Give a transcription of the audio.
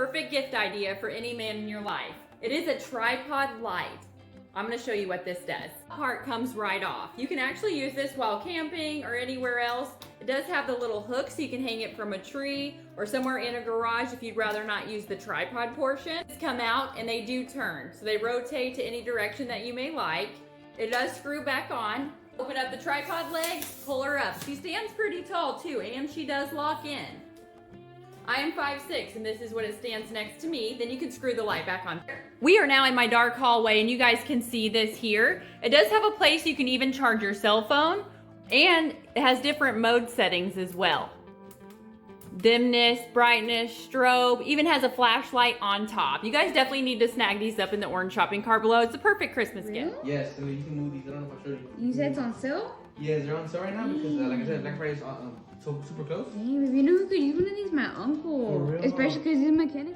perfect gift idea for any man in your life. It is a tripod light. I'm gonna show you what this does. The part comes right off. You can actually use this while camping or anywhere else. It does have the little hook so you can hang it from a tree or somewhere in a garage if you'd rather not use the tripod portion. These come out and they do turn. So they rotate to any direction that you may like. It does screw back on. Open up the tripod legs, pull her up. She stands pretty tall too, and she does lock in. I am 5'6", and this is what it stands next to me. Then you can screw the light back on. We are now in my dark hallway, and you guys can see this here. It does have a place you can even charge your cell phone, and it has different mode settings as well. Dimness, brightness, strobe, even has a flashlight on top. You guys definitely need to snag these up in the orange shopping cart below. It's the perfect Christmas gift. Yes, so you can move these. I don't know if I showed you. You said it's on sale? Yes, they're on sale right now because, like I said, Black Friday is so super close. Dang, if you know who could use one of these, my uncle. For real? Especially because he's a mechanic.